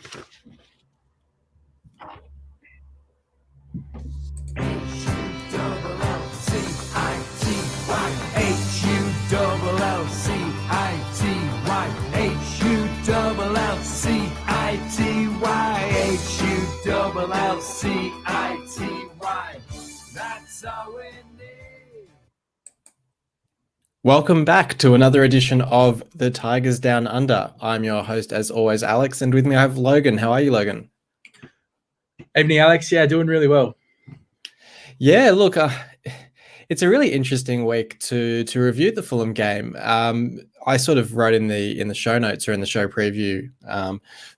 That's all we need. Welcome back to another edition of The Tigers Down Under. I'm your host, as always, Alex, and with me I have Logan. How are you, Logan? Evening, Alex. Yeah, doing really well. Yeah, look, it's a really interesting week to review the Fulham game. I sort of wrote in the show notes or in the show preview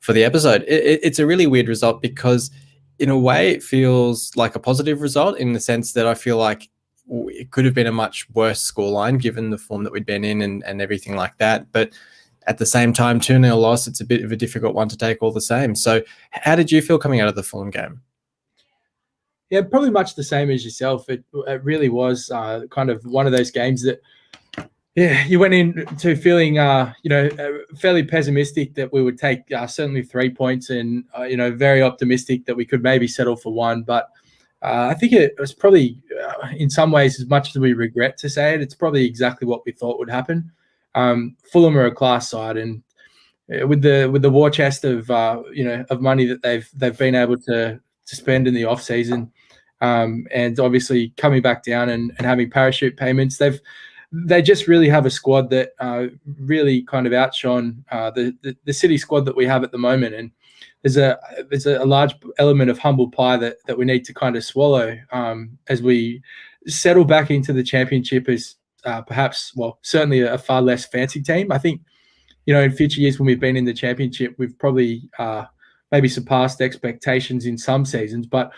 for the episode. It's a really weird result because, in a way, it feels like a positive result in the sense that I feel like it could have been a much worse scoreline given the form that we'd been in and everything like that. But at the same time, 2-0 loss, it's a bit of a difficult one to take all the same. So how did you feel coming out of the Fulham game? Yeah, probably much the same as yourself. It really was kind of one of those games that, yeah, you went into feeling, fairly pessimistic that we would take certainly 3 points and, very optimistic that we could maybe settle for one. But I think it was probably, in some ways, as much as we regret to say it, it's probably exactly what we thought would happen. Fulham are a class side, and with the war chest of of money that they've been able to spend in the off season, and obviously coming back down and having parachute payments, they just really have a squad that really kind of outshone the City squad that we have at the moment. And there's a large element of humble pie that we need to kind of swallow as we settle back into the Championship as certainly a far less fancy team. I think, in future years when we've been in the Championship, we've probably maybe surpassed expectations in some seasons, but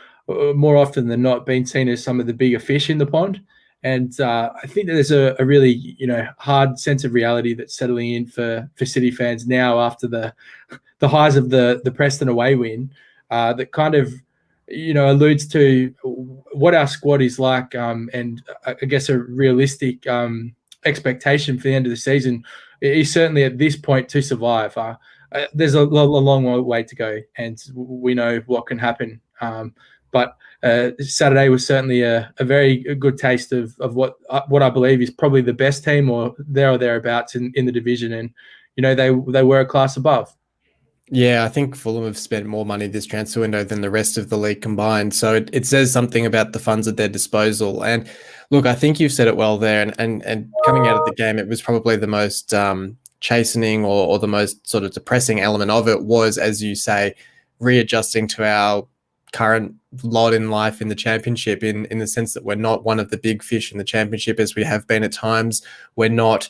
more often than not been seen as some of the bigger fish in the pond. And I think that there's a really, hard sense of reality that's settling in for City fans now after the highs of the Preston away win that kind of, alludes to what our squad is like, and I guess a realistic expectation for the end of the season is certainly at this point to survive. There's a long way to go, and we know what can happen. But Saturday was certainly a very good taste of what I believe is probably the best team or thereabouts in the division. And, they were a class above. Yeah, I think Fulham have spent more money this transfer window than the rest of the league combined. So it says something about the funds at their disposal. And look, I think you've said it well there. And coming out of the game, it was probably the most chastening or the most sort of depressing element of it was, as you say, readjusting to our current lot in life in the Championship in the sense that we're not one of the big fish in the Championship as we have been at times. We're not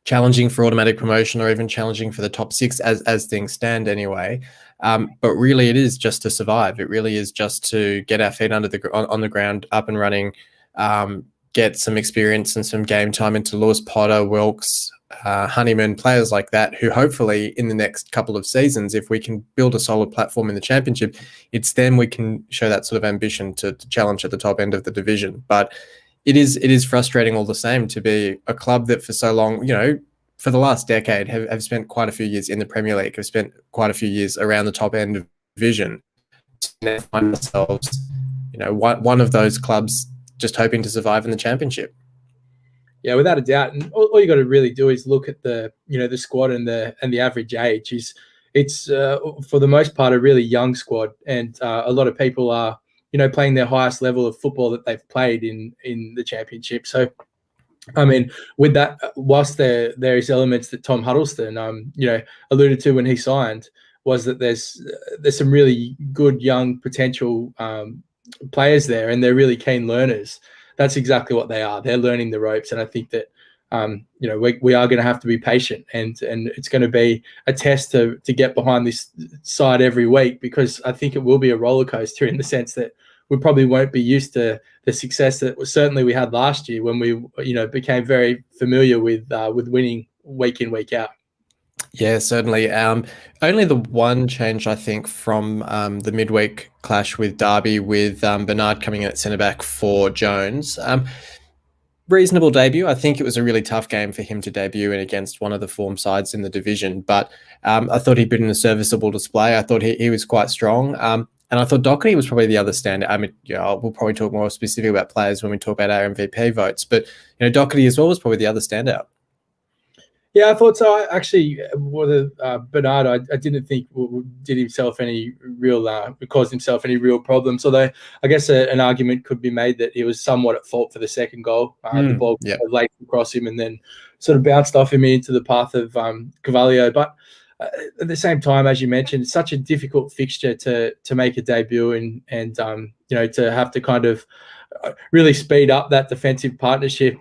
challenging for automatic promotion or even challenging for the top six as things stand anyway. But really it is just to survive. It really is just to get our feet on the ground, up and running, get some experience and some game time into Lewis Potter, Wilkes, Honeyman, players like that, who hopefully in the next couple of seasons, if we can build a solid platform in the Championship, it's then we can show that sort of ambition to challenge at the top end of the division. But it is frustrating all the same to be a club that for so long, for the last decade have spent quite a few years in the Premier League, have spent quite a few years around the top end of the division, to now find ourselves, one of those clubs just hoping to survive in the Championship. Yeah, without a doubt. And all you got to really do is look at the squad and the average age it's for the most part a really young squad, and a lot of people are playing their highest level of football that they've played in the Championship. So, I mean, with that, whilst there is elements that Tom Huddleston alluded to when he signed, was that there's some really good young potential players there, and they're really keen learners. That's exactly what they are. They're learning the ropes, and I think that we are going to have to be patient, and it's going to be a test to get behind this side every week, because I think it will be a roller coaster in the sense that we probably won't be used to the success that certainly we had last year when we became very familiar with winning week in, week out. Yeah, certainly. Only the one change, I think, from the midweek clash with Derby, with Bernard coming in at centre-back for Jones. reasonable debut. I think it was a really tough game for him to debut in against one of the form sides in the division, but I thought he put in a serviceable display. I thought he was quite strong. And I thought Doherty was probably the other standout. I mean, we'll probably talk more specific about players when we talk about our MVP votes, but Doherty as well was probably the other standout. Yeah, I thought so. I actually, Bernard, I didn't think did himself any real caused himself any real problems. Although I guess an argument could be made that he was somewhat at fault for the second goal. The ball late across him and then sort of bounced off him into the path of Carvalho. But at the same time, as you mentioned, it's such a difficult fixture to make a debut and to have to kind of really speed up that defensive partnership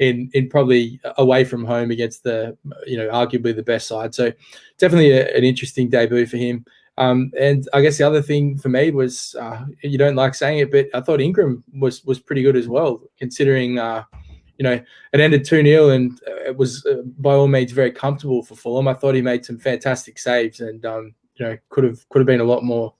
in probably away from home against the arguably the best side. So definitely an interesting debut for him. And I guess the other thing for me was you don't like saying it, but I thought Ingram was pretty good as well, considering it ended 2-0 and it was by all means very comfortable for Fulham. I thought he made some fantastic saves and could have been a lot more.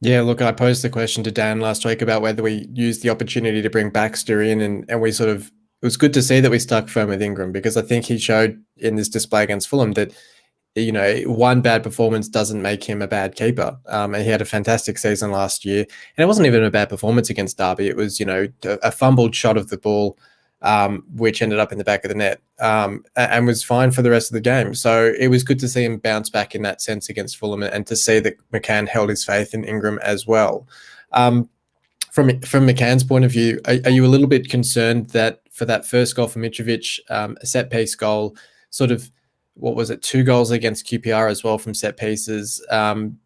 Yeah, look, I posed the question to Dan last week about whether we used the opportunity to bring Baxter in, and we it was good to see that we stuck firm with Ingram, because I think he showed in this display against Fulham that, one bad performance doesn't make him a bad keeper. And he had a fantastic season last year, and it wasn't even a bad performance against Derby. It was, a fumbled shot of the ball, which ended up in the back of the net, and was fine for the rest of the game. So it was good to see him bounce back in that sense against Fulham, and to see that McCann held his faith in Ingram as well. From McCann's point of view, are you a little bit concerned that for that first goal for Mitrovic, a set-piece goal, sort of, what was it, 2 goals against QPR as well from set pieces.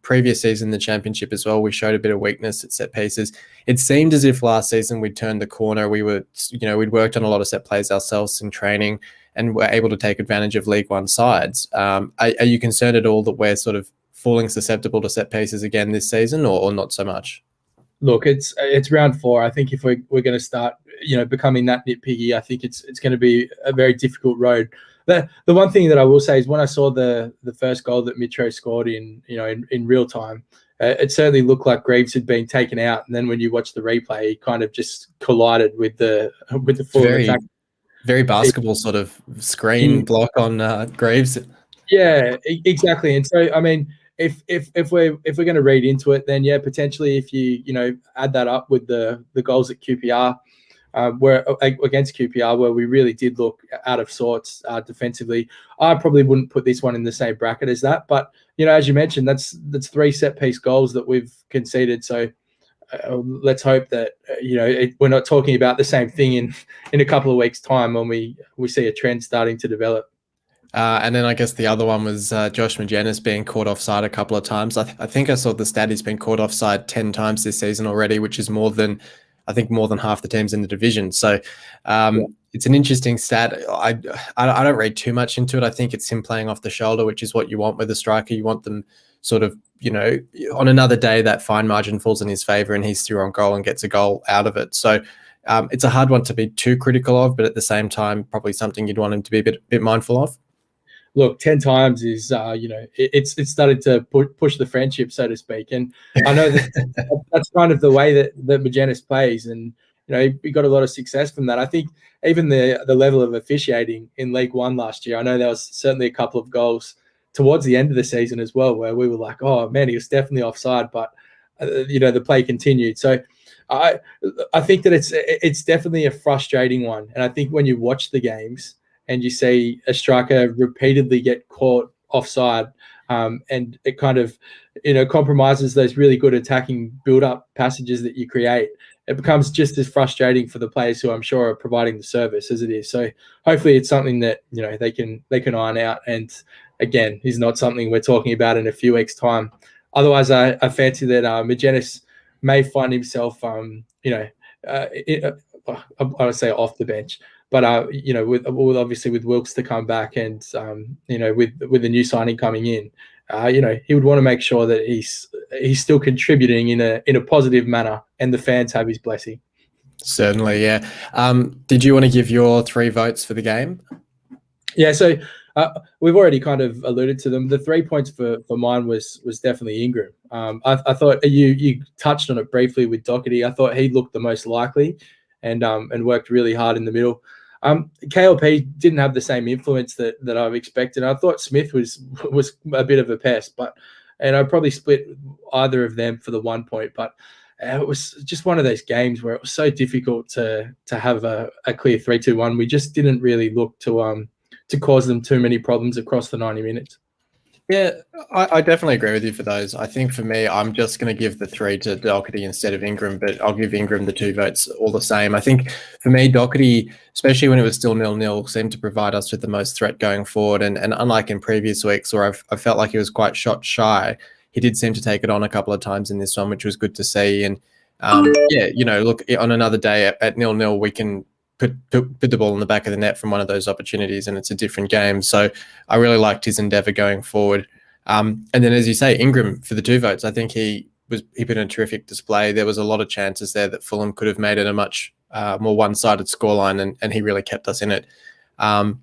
Previous season, the championship as well, we showed a bit of weakness at set pieces. It seemed as if last season we'd turned the corner. We were, we'd worked on a lot of set plays ourselves in training and were able to take advantage of League One sides. Are you concerned at all that we're sort of falling susceptible to set pieces again this season, or not so much? Look, it's round 4. I think if we're going to start, becoming that nitpicky, I think it's going to be a very difficult road. The one thing that I will say is when I saw the first goal that Mitro scored in real time, it certainly looked like Greaves had been taken out, and then when you watch the replay, he kind of just collided with the full attack. Very basketball sort of screen block on Greaves. Yeah, exactly. And so I mean, if we're going to read into it, then yeah, potentially if you add that up with the goals at QPR. Where against QPR, where we really did look out of sorts defensively, I probably wouldn't put this one in the same bracket as that. But as you mentioned, that's 3 set piece goals that we've conceded. So let's hope that we're not talking about the same thing in a couple of weeks' time when we see a trend starting to develop. And then I guess the other one was Josh Magennis being caught offside a couple of times. I think I saw the stat, he's been caught offside 10 times this season already, which is more than half the teams in the division. So it's an interesting stat. I don't read too much into it. I think it's him playing off the shoulder, which is what you want with a striker. You want them sort of, on another day that fine margin falls in his favour and he's through on goal and gets a goal out of it. So it's a hard one to be too critical of, but at the same time, probably something you'd want him to be a bit mindful of. Look, 10 times is, it's started to push the friendship, so to speak. And I know that that's kind of the way that Magennis plays. And, he got a lot of success from that. I think even the level of officiating in League One last year, I know there was certainly a couple of goals towards the end of the season as well, where we were like, oh, man, he was definitely offside. But, the play continued. So I think that it's definitely a frustrating one. And I think when you watch the games, and you see a striker repeatedly get caught offside, and it kind of, compromises those really good attacking build-up passages that you create. It becomes just as frustrating for the players who I'm sure are providing the service as it is. So hopefully it's something that they can iron out. And again, is not something we're talking about in a few weeks' time. Otherwise, I fancy that Magennis may find himself, I would say off the bench. But with obviously with Wilkes to come back and with the new signing coming in, he would want to make sure that he's still contributing in a positive manner, and the fans have his blessing. Certainly, yeah. Did you want to give your 3 votes for the game? Yeah, so we've already kind of alluded to them. The 3 points for mine was definitely Ingram. I thought you touched on it briefly with Doherty. I thought he looked the most likely. and worked really hard in the middle. KLP didn't have the same influence that I've expected. I thought Smith was a bit of a pest, and I probably split either of them for the 1 point. But it was just one of those games where it was so difficult to have a clear 3-2-1. We just didn't really look to cause them too many problems across the 90 minutes. Yeah, I definitely agree with you for those. I think for me, I'm just going to give the 3 to Doherty instead of Ingram, but I'll give Ingram the 2 votes all the same. I think for me, Doherty, especially when it was still 0-0, seemed to provide us with the most threat going forward. And unlike in previous weeks where I felt like he was quite shot shy, he did seem to take it on a couple of times in this one, which was good to see. And yeah, look, on another day at 0-0, we can put the ball in the back of the net from one of those opportunities, and it's a different game. So I really liked his endeavour going forward. And then, as you say, Ingram for the 2 votes. I think he put in a terrific display. There was a lot of chances there that Fulham could have made it a much more one-sided scoreline, and he really kept us in it. And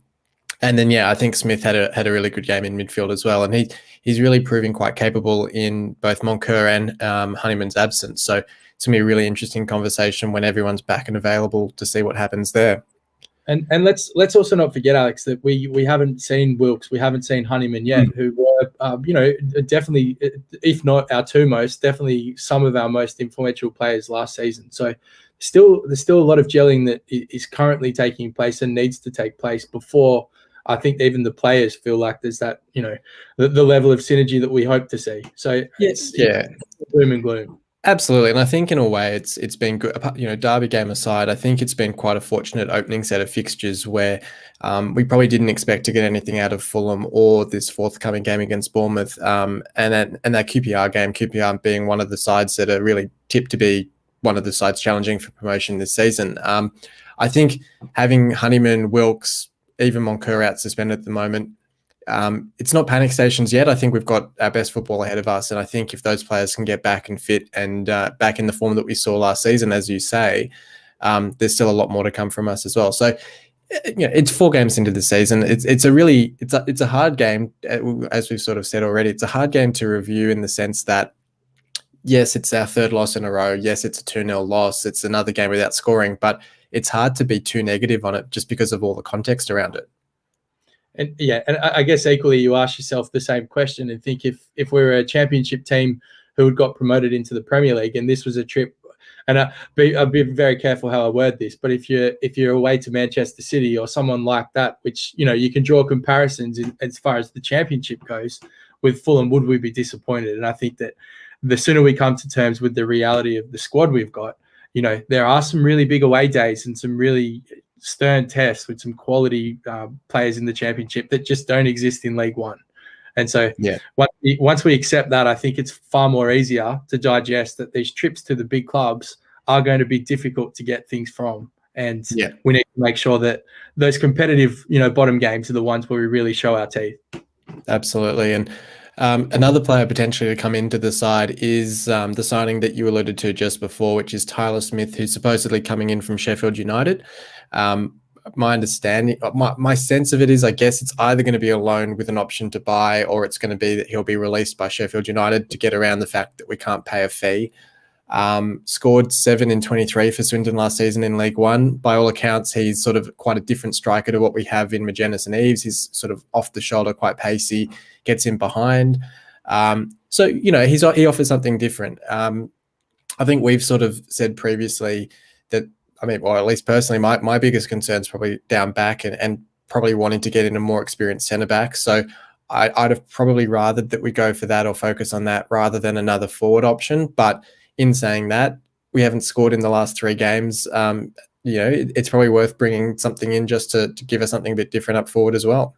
then, yeah, I think Smith had a really good game in midfield as well, and he's really proving quite capable in both Moncur and Honeyman's absence. So it's going to be a really interesting conversation when everyone's back and available to see what happens there. And let's also not forget, Alex, that we haven't seen Wilkes, we haven't seen Honeyman yet, who were definitely, if not our 2 most, definitely some of our most influential players last season. So there's still a lot of gelling that is currently taking place and needs to take place before I think even the players feel like there's that, the level of synergy that we hope to see. So it's gloom and gloom. Absolutely, and I think in a way it's been good. Derby game aside, I think it's been quite a fortunate opening set of fixtures where we probably didn't expect to get anything out of Fulham or this forthcoming game against Bournemouth, and that QPR game, QPR being one of the sides that are really tipped to be one of the sides challenging for promotion this season. I think having Honeyman, Wilkes, even Moncur out suspended at the moment, it's not panic stations yet. I think we've got our best football ahead of us, and I think if those players can get back and fit and back in the form that we saw last season, as you say, there's still a lot more to come from us as well. So, it's 4 games into the season. It's a hard game, as we've sort of said already. It's a hard game to review in the sense that, yes, it's our 3rd loss in a row. Yes, it's a 2-0 loss. It's another game without scoring, but it's hard to be too negative on it just because of all the context around it. And I guess equally you ask yourself the same question and think if we were a championship team who had got promoted into the Premier League and this was a trip, and I'll be very careful how I word this, but if you're away to Manchester City or someone like that, which you can draw comparisons as far as the championship goes with Fulham, would we be disappointed? And I think that the sooner we come to terms with the reality of the squad we've got, there are some really big away days and some really stern tests with some quality players in the championship that just don't exist in League One. And so once we accept that, I think it's far more easier to digest that these trips to the big clubs are going to be difficult to get things from. And we need to make sure that those competitive, bottom games are the ones where we really show our teeth. Absolutely. And another player potentially to come into the side is the signing that you alluded to just before, which is Tyler Smith, who's supposedly coming in from Sheffield United. My understanding, my sense of it is, I guess it's either going to be a loan with an option to buy, or it's going to be that he'll be released by Sheffield United to get around the fact that we can't pay a fee. Scored 7 in 23 for Swindon last season in League One. By all accounts, he's sort of quite a different striker to what we have in Magennis and Eves. He's sort of off the shoulder, quite pacey, gets in behind. So, he offers something different. I think we've sort of said previously that, at least personally, my biggest concern is probably down back and probably wanting to get in a more experienced centre back. So I'd have probably rather that we go for that or focus on that rather than another forward option. But in saying that, we haven't scored in the last 3 games. It's probably worth bringing something in just to give us something a bit different up forward as well.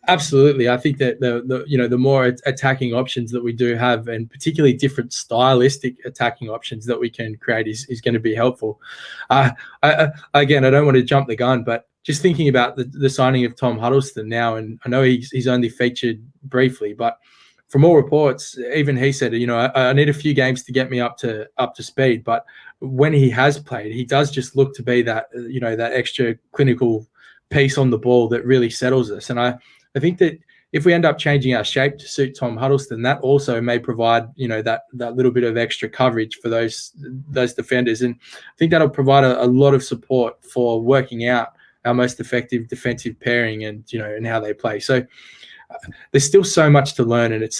Absolutely. I think that the more attacking options that we do have, and particularly different stylistic attacking options that we can create is going to be helpful. Again, I don't want to jump the gun, but just thinking about the signing of Tom Huddleston now, and I know he's only featured briefly, but from all reports, even he said, I need a few games to get me up to speed. But when he has played, he does just look to be that, that extra clinical piece on the ball that really settles us. And I think that if we end up changing our shape to suit Tom Huddleston, that also may provide, that little bit of extra coverage for those defenders. And I think that'll provide a lot of support for working out our most effective defensive pairing and how they play. So there's still so much to learn, and it's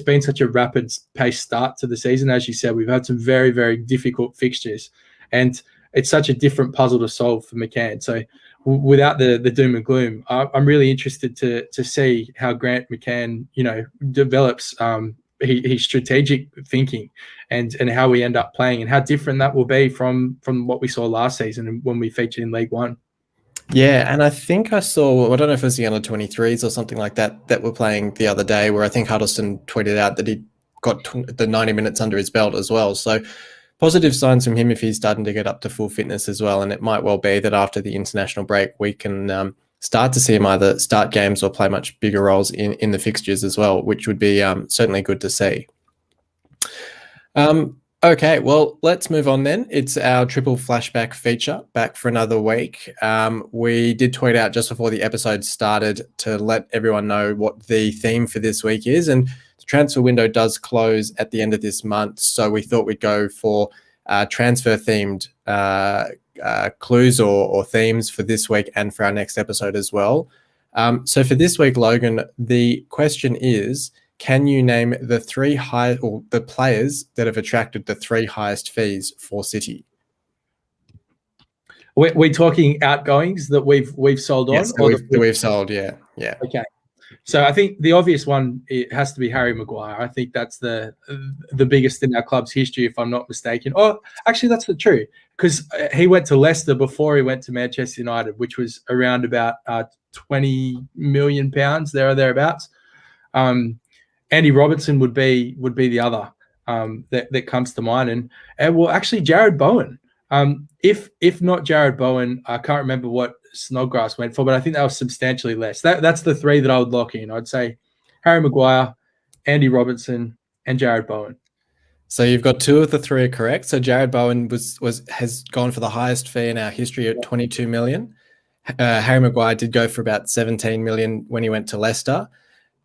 been such a rapid paced start to the season. As you said, we've had some very, very difficult fixtures, and it's such a different puzzle to solve for McCann. So without the doom and gloom, I'm really interested to see how Grant McCann, develops his strategic thinking and how we end up playing, and how different that will be from what we saw last season when we featured in League One. Yeah, and I think I saw, I don't know if it was the under 23s or something like that were playing the other day, where I think Huddleston tweeted out that he got the 90 minutes under his belt as well. So positive signs from him if he's starting to get up to full fitness as well. And it might well be that after the international break, we can start to see him either start games or play much bigger roles in the fixtures as well, which would be certainly good to see. Okay, well, let's move on then. It's our triple flashback feature, back for another week. We did tweet out just before the episode started to let everyone know what the theme for this week is, and the transfer window does close at the end of this month, so we thought we'd go for transfer-themed clues or themes for this week and for our next episode as well. So for this week, Logan, the question is, can you name the the players that have attracted the 3 highest fees for City? We're talking outgoings that we've sold on? Yes, that we've sold, yeah. Okay. So I think the obvious one, it has to be Harry Maguire. I think that's the biggest in our club's history, if I'm not mistaken. Oh, actually, that's not true, because he went to Leicester before he went to Manchester United, which was around about £20 million, there or thereabouts. Andy Robertson would be the other that comes to mind, and well, actually Jared Bowen. If not Jared Bowen, I can't remember what Snodgrass went for, but I think that was substantially less. That's the 3 that I would lock in. I'd say Harry Maguire, Andy Robertson, and Jared Bowen. So you've got 2 of the 3 are correct. So Jared Bowen has gone for the highest fee in our history at 22 million. Harry Maguire did go for about 17 million when he went to Leicester.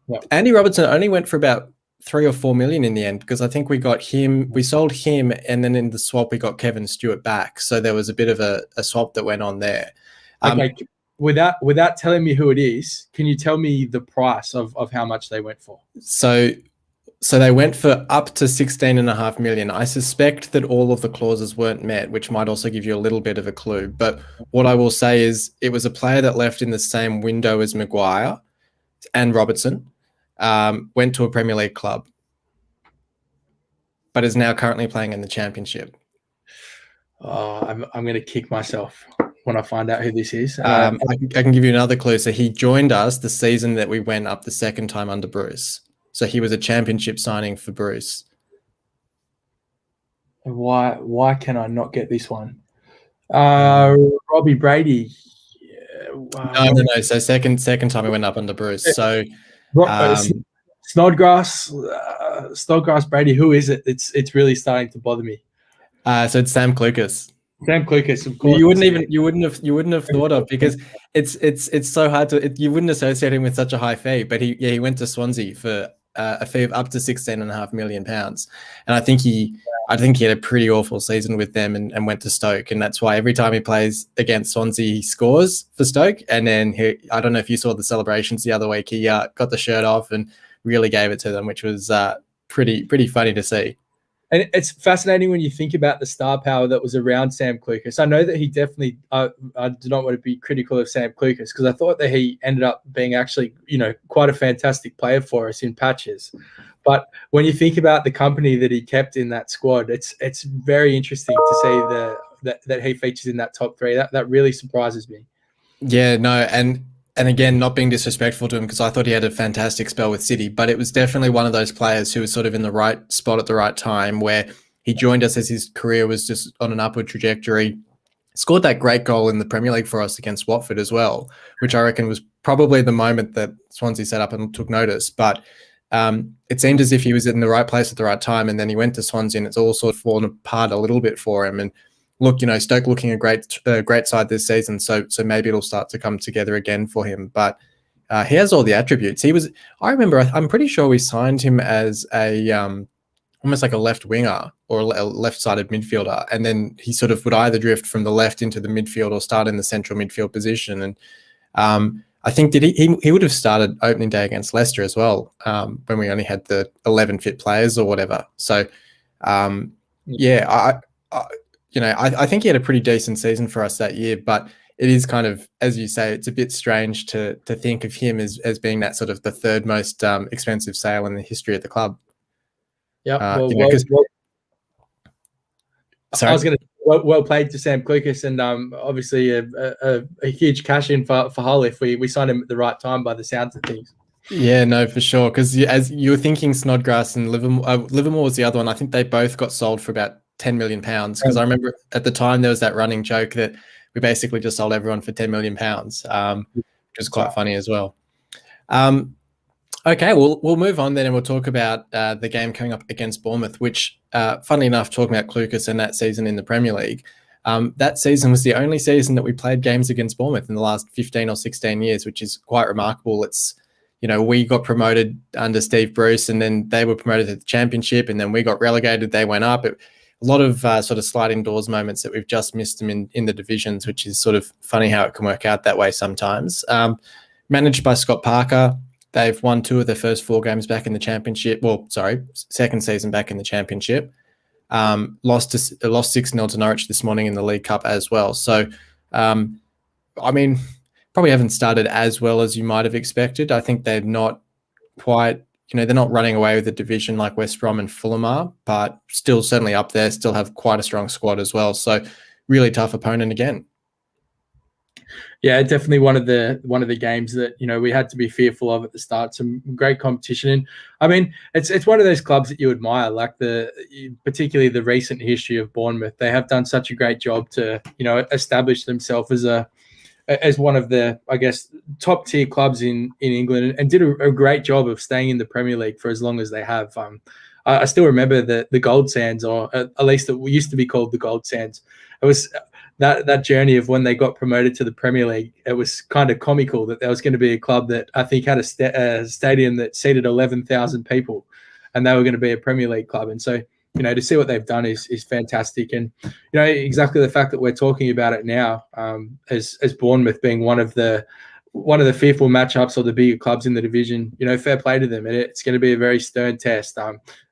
Yep. Andy Robertson only went for about 3 or 4 million in the end, because I think we sold him, and then in the swap we got Kevin Stewart back. So there was a bit of a swap that went on there. Okay, without telling me who it is, can you tell me the price of how much they went for? So they went for up to 16.5 million. I suspect that all of the clauses weren't met, which might also give you a little bit of a clue. But what I will say is it was a player that left in the same window as Maguire and Robertson. Went to a Premier League club, but is now currently playing in the Championship. I'm going to kick myself when I find out who this is. I can give you another clue. So he joined us the season that we went up the second time under Bruce. So he was a Championship signing for Bruce. Why can I not get this one? Robbie Brady. No. So second time we went up under Bruce. So Snodgrass Brady. Who is it? It's really starting to bother me. So it's Sam Clucas. Sam Clucas, of course. You wouldn't have thought of, because it's so hard to. You wouldn't associate him with such a high fee, but he went to Swansea for a fee of up to £16.5 million, and I think he had a pretty awful season with them and went to Stoke, and that's why every time he plays against Swansea, he scores for Stoke. And then I don't know if you saw the celebrations the other week. He got the shirt off and really gave it to them, which was pretty funny to see. And it's fascinating when you think about the star power that was around Sam Clucas. I know that he definitely, I do not want to be critical of Sam Clucas, because I thought that he ended up being actually, quite a fantastic player for us in patches. But when you think about the company that he kept in that squad, it's very interesting to see that he features in that top 3. That really surprises me. Yeah, no, and again, not being disrespectful to him, because I thought he had a fantastic spell with City, but it was definitely one of those players who was sort of in the right spot at the right time, where he joined us as his career was just on an upward trajectory. Scored that great goal in the Premier League for us against Watford as well, which I reckon was probably the moment that Swansea set up and took notice. But it seemed as if he was in the right place at the right time, and then he went to Swansea and it's all sort of fallen apart a little bit for him. And look, Stoke looking a great side this season, so maybe it'll start to come together again for him. But He has all the attributes. I remember, I'm pretty sure we signed him as a almost like a left winger or a left-sided midfielder, and then he sort of would either drift from the left into the midfield or start in the central midfield position. And I think he would have started opening day against Leicester as well, when we only had the 11 fit players or whatever. So yeah, I think he had a pretty decent season for us that year, but it is kind of, as you say, it's a bit strange to think of him as being that sort of the third most expensive sale in the history of the club. Yeah, I was going to well played to Sam Clucas, and obviously a huge cash in for Hull if we signed him at the right time by the sounds of things. Yeah, no, for sure. Because as you were thinking, Snodgrass and Livermore was the other one. I think they both got sold for about £10 million. Because I remember at the time there was that running joke that we basically just sold everyone for £10 million, which was quite funny as well. Okay, we'll move on then, and we'll talk about the game coming up against Bournemouth, which, funnily enough, talking about Clucas and that season in the Premier League, that season was the only season that we played games against Bournemouth in the last 15 or 16 years, which is quite remarkable. It's, we got promoted under Steve Bruce, and then they were promoted to the Championship, and then we got relegated, they went up. A lot of sort of sliding doors moments that we've just missed them in the divisions, which is sort of funny how it can work out that way sometimes. Managed by Scott Parker. They've won 2 of their first 4 games back in the Championship. Well, sorry, second season back in the Championship. Lost 6-0 to Norwich this morning in the League Cup as well. So, I mean, probably haven't started as well as you might have expected. I think they're not quite, they're not running away with the division like West Brom and Fulham are, but still certainly up there, still have quite a strong squad as well. So really tough opponent again. Yeah, definitely one of the games that we had to be fearful of at the start. Some great competition, and I mean it's one of those clubs that you admire, like particularly the recent history of Bournemouth. They have done such a great job to establish themselves as one of the, I guess, top tier clubs in England, and did a great job of staying in the Premier League for as long as they have. I still remember the Gold Sands, or at least it used to be called the Gold Sands. It was that journey of when they got promoted to the Premier League. It was kind of comical that there was going to be a club that I think had a stadium that seated 11,000 people, and they were going to be a Premier League club. And so, to see what they've done is fantastic. And, exactly the fact that we're talking about it now, as Bournemouth being one of the fearful matchups or the bigger clubs in the division, fair play to them. And it's going to be a very stern test,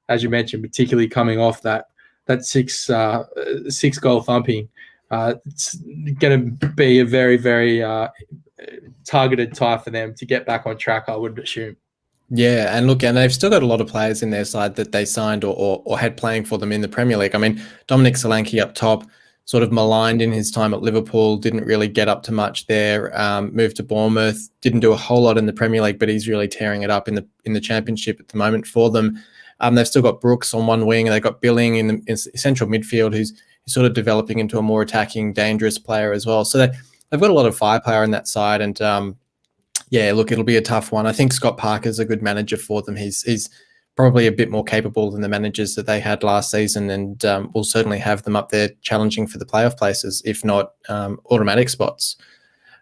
as you mentioned, particularly coming off that 6 goal thumping. It's going to be a very, very targeted tie for them to get back on track, I would assume. Yeah, and look, and they've still got a lot of players in their side that they signed or had playing for them in the Premier League. I mean, Dominic Solanke up top, sort of maligned in his time at Liverpool, didn't really get up to much there. Moved to Bournemouth, didn't do a whole lot in the Premier League, but he's really tearing it up in the Championship at the moment for them. They've still got Brooks on one wing, and they've got Billing in central midfield, who's sort of developing into a more attacking, dangerous player as well. So they've got a lot of firepower in that side, and yeah, look, it'll be a tough one. I think Scott Parker's a good manager for them. He's probably a bit more capable than the managers that they had last season, and will certainly have them up there challenging for the playoff places, if not automatic spots.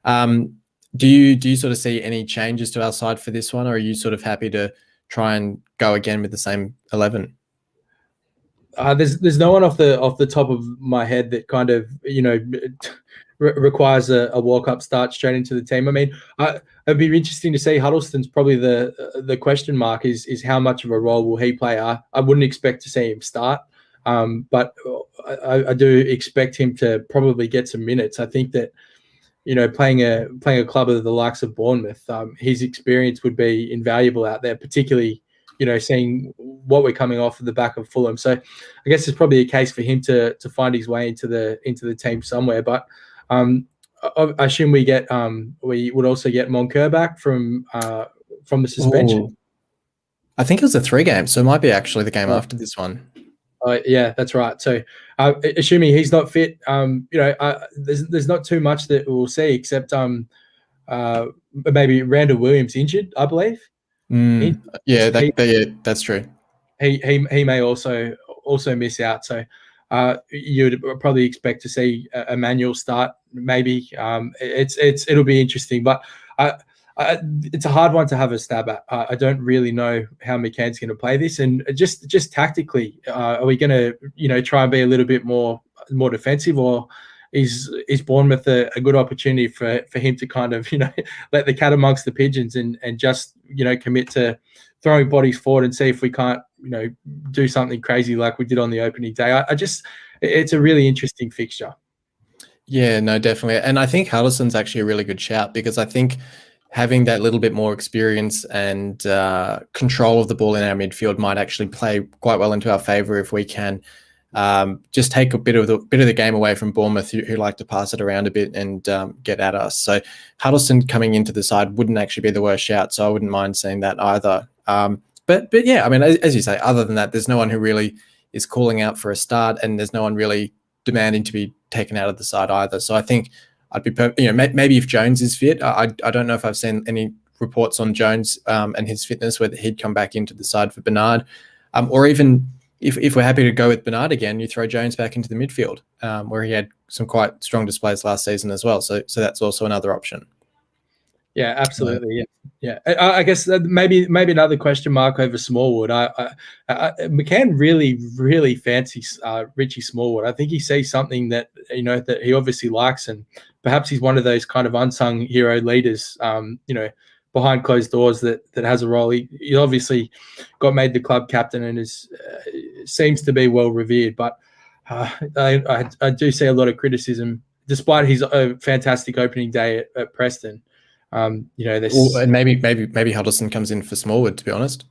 Do you sort of see any changes to our side for this one, or are you sort of happy to try and go again with the same 11? There's no one off the top of my head that kind of requires a walk-up start straight into the team. I mean, it'd be interesting to see. Huddleston's probably the question mark is how much of a role will he play? I wouldn't expect to see him start, but I do expect him to probably get some minutes. I think that playing a club of the likes of Bournemouth, his experience would be invaluable out there, particularly seeing what we're coming off of the back of Fulham. So I guess it's probably a case for him to find his way into the team somewhere. But I assume we would also get Moncur back from the suspension. Ooh. I think it was a 3 game, so it might be actually the game after this one. Yeah, that's right. So assuming he's not fit, there's not too much that we'll see except maybe Randall Williams injured, I believe. Yeah, that's true. He may also miss out. So you'd probably expect to see Emmanuel start. Maybe it'll be interesting. But it's a hard one to have a stab at. I don't really know how McCann's going to play this, and just tactically, are we going to try and be a little bit more defensive, or is Bournemouth a good opportunity for him to kind of let the cat amongst the pigeons and just commit to throwing bodies forward and see if we can't do something crazy like we did on the opening day. It's a really interesting fixture. Yeah, no, definitely. And I think Huddleston's actually a really good shout, because I think having that little bit more experience and control of the ball in our midfield might actually play quite well into our favour if we can just take a bit of the game away from Bournemouth, who like to pass it around a bit and get at us. So Huddleston coming into the side wouldn't actually be the worst shout, so I wouldn't mind seeing that either. But yeah, I mean, as you say, other than that, there's no one who really is calling out for a start, and there's no one really demanding to be taken out of the side either. So I think I'd be, maybe if Jones is fit, I don't know if I've seen any reports on Jones and his fitness, whether he'd come back into the side for Bernard, or even if we're happy to go with Bernard again, you throw Jones back into the midfield, where he had some quite strong displays last season as well. So that's also another option. Yeah, absolutely. Yeah. I guess maybe another question mark over Smallwood. McCann really fancies Richie Smallwood. I think he sees something that that he obviously likes, and perhaps he's one of those kind of unsung hero leaders. Behind closed doors that has a role. He obviously got made the club captain and seems to be well revered. But I do see a lot of criticism, despite his fantastic opening day at Preston. And maybe Huddleston comes in for Smallwood, to be honest.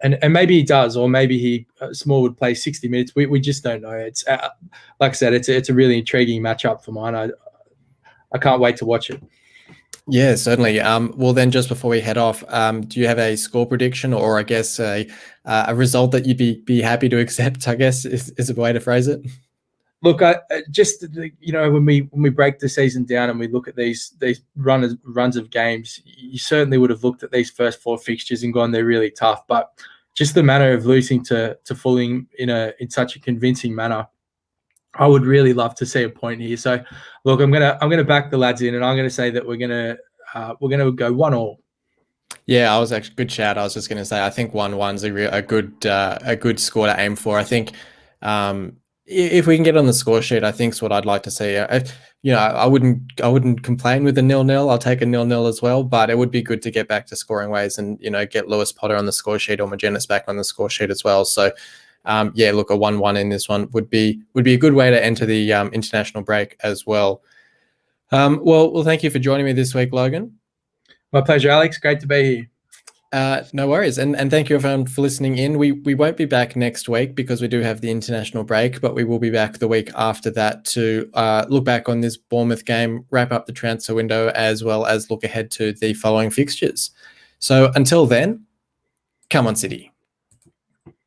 And maybe he does, or maybe Smallwood plays 60 minutes. We just don't know. It's like I said, it's a really intriguing matchup for mine. I can't wait to watch it. Yeah, certainly. Well, then, just before we head off, do you have a score prediction, or I guess a result that you'd be happy to accept? I guess is a way to phrase it. Look, when we break the season down and we look at these runs of games, you certainly would have looked at these first 4 fixtures and gone, they're really tough. But just the manner of losing to Fulham in such a convincing manner, I would really love to see a point here. So, look, I'm gonna back the lads in, and I'm gonna say that we're gonna go 1-1. Yeah, I was actually good shout. I was just gonna say I think 1-1's a good score to aim for. I think if we can get on the score sheet, I think is what I'd like to see. I wouldn't complain with a 0-0. I'll take a 0-0 as well, but it would be good to get back to scoring ways and get Lewis Potter on the score sheet or Magennis back on the score sheet as well. So. Yeah, look, a 1-1 in this one would be a good way to enter the international break as well. Well, thank you for joining me this week, Logan. My pleasure, Alex. Great to be here. No worries, and thank you everyone for listening in. We won't be back next week because we do have the international break, but we will be back the week after that to look back on this Bournemouth game, wrap up the transfer window, as well as look ahead to the following fixtures. So until then, come on, City.